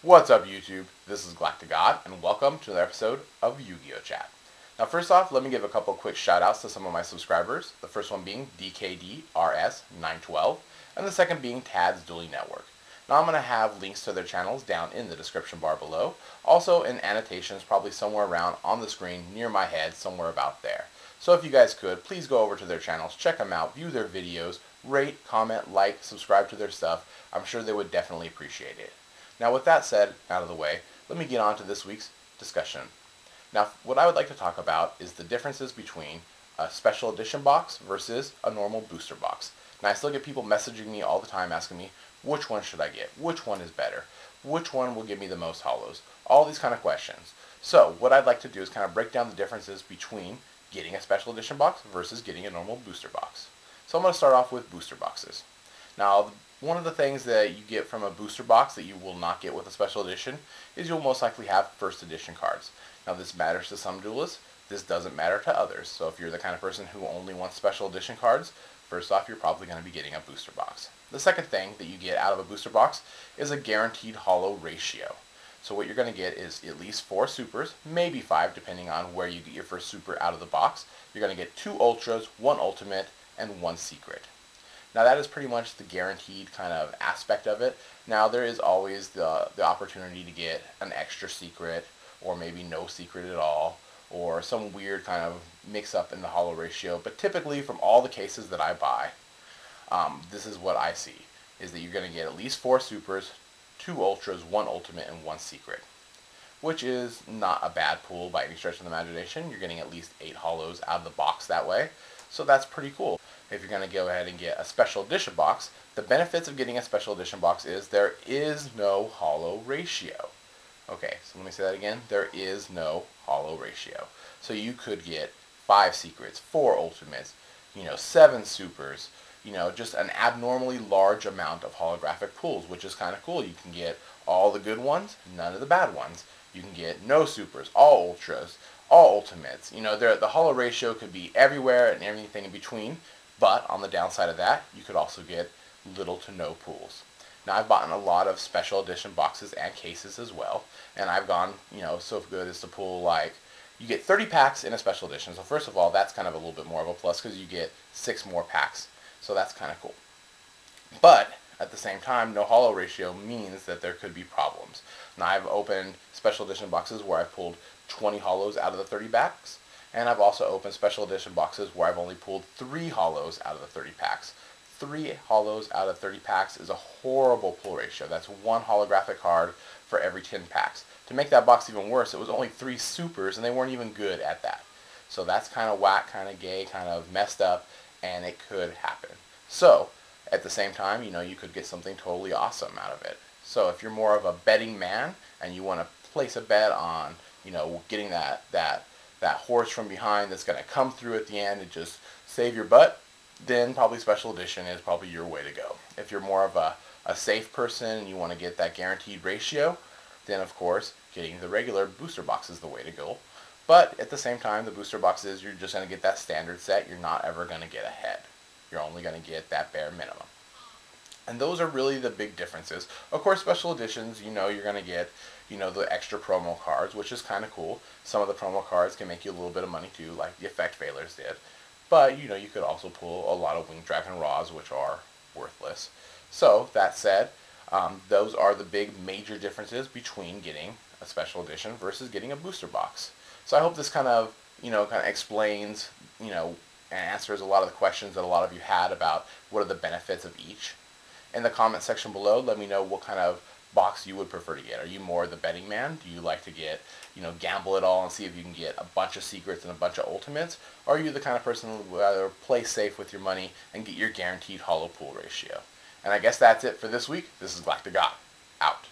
What's up, YouTube? This is GalacticGod, and welcome to another episode of Yugioh Chat. Now, first off, let me give a couple quick shout-outs to some of my subscribers. The first one being DKDRS912, and the second being TadsDuelingNetwork. Now, I'm going to have links to their channels down in the description bar below. Also, in annotations, probably somewhere around on the screen near my head, somewhere about there. So if you guys could, please go over to their channels, check them out, view their videos, rate, comment, like, subscribe to their stuff. I'm sure they would definitely appreciate it. Now, with that said, out of the way, let me get on to this week's discussion. Now, what I would like to talk about is the differences between a special edition box versus a normal booster box. Now, I still get people messaging me all the time asking me, which one should I get? Which one is better? Which one will give me the most hollows? All these kind of questions. So, what I'd like to do is kind of break down the differences between getting a special edition box versus getting a normal booster box. So, I'm going to start off with booster boxes. Now, one of the things that you get from a booster box that you will not get with a special edition is you'll most likely have first edition cards. Now, this matters to some duelists. This doesn't matter to others. So if you're the kind of person who only wants special edition cards, first off, you're probably going to be getting a booster box. The second thing that you get out of a booster box is a guaranteed hollow ratio. So what you're going to get is at least 4 supers, maybe 5 depending on where you get your first super out of the box. You're going to get 2 ultras, 1 ultimate, and 1 secret. Now that is pretty much the guaranteed kind of aspect of it. Now there is always the opportunity to get an extra secret, or maybe no secret at all, or some weird kind of mix up in the hollow ratio. But typically from all the cases that I buy, this is what I see, is that you're going to get at least 4 supers, 2 ultras, 1 ultimate, and 1 secret. Which is not a bad pool by any stretch of the imagination. You're getting at least 8 hollows out of the box that way. So that's pretty cool. If you're going to go ahead and get a special edition box, the benefits of getting a special edition box is there is no hollow ratio. Okay, so let me say that again. There is no hollow ratio. So you could get 5 secrets, 4 ultimates, 7 supers, just an abnormally large amount of holographic pools, which is kind of cool. You can get all the good ones, none of the bad ones. You can get no supers, all ultras, all ultimates. The hollow ratio could be everywhere and everything in between. But on the downside of that, you could also get little to no pools. Now, I've bought in a lot of special edition boxes and cases as well, and I've gone, so good as to pull, like, you get 30 packs in a special edition. So first of all, that's kind of a little bit more of a plus because you get 6 more packs. So that's kind of cool. But at the same time, no hollow ratio means that there could be problems. Now, I've opened special edition boxes where I've pulled 20 hollows out of the 30 packs. And I've also opened special edition boxes where I've only pulled 3 hollows out of the 30 packs. 3 hollows out of 30 packs is a horrible pull ratio. That's 1 holographic card for every 10 packs. To make that box even worse, it was only 3 supers, and they weren't even good at that. So that's kind of whack, kind of gay, kind of messed up, and it could happen. So, at the same time, you could get something totally awesome out of it. So if you're more of a betting man, and you want to place a bet on, getting that horse from behind that's going to come through at the end and just save your butt, then probably special edition is probably your way to go. If you're more of a safe person and you want to get that guaranteed ratio, then of course getting the regular booster box is the way to go. But at the same time, the booster boxes, you're just going to get that standard set. You're not ever going to get ahead. You're only going to get that bare minimum. And those are really the big differences. Of course, special editions, you're going to get, the extra promo cards, which is kind of cool. Some of the promo cards can make you a little bit of money too, like the Effect Failers did. But, you could also pull a lot of Winged Dragon Raws, which are worthless. So, that said, those are the big major differences between getting a special edition versus getting a booster box. So I hope this kind of explains, and answers a lot of the questions that a lot of you had about what are the benefits of each. In the comment section below, let me know what kind of box you would prefer to get. Are you more the betting man? Do you like to get, gamble it all and see if you can get a bunch of secrets and a bunch of ultimates? Or are you the kind of person who would rather play safe with your money and get your guaranteed hollow pool ratio? And I guess that's it for this week. This is GalacticGod, out.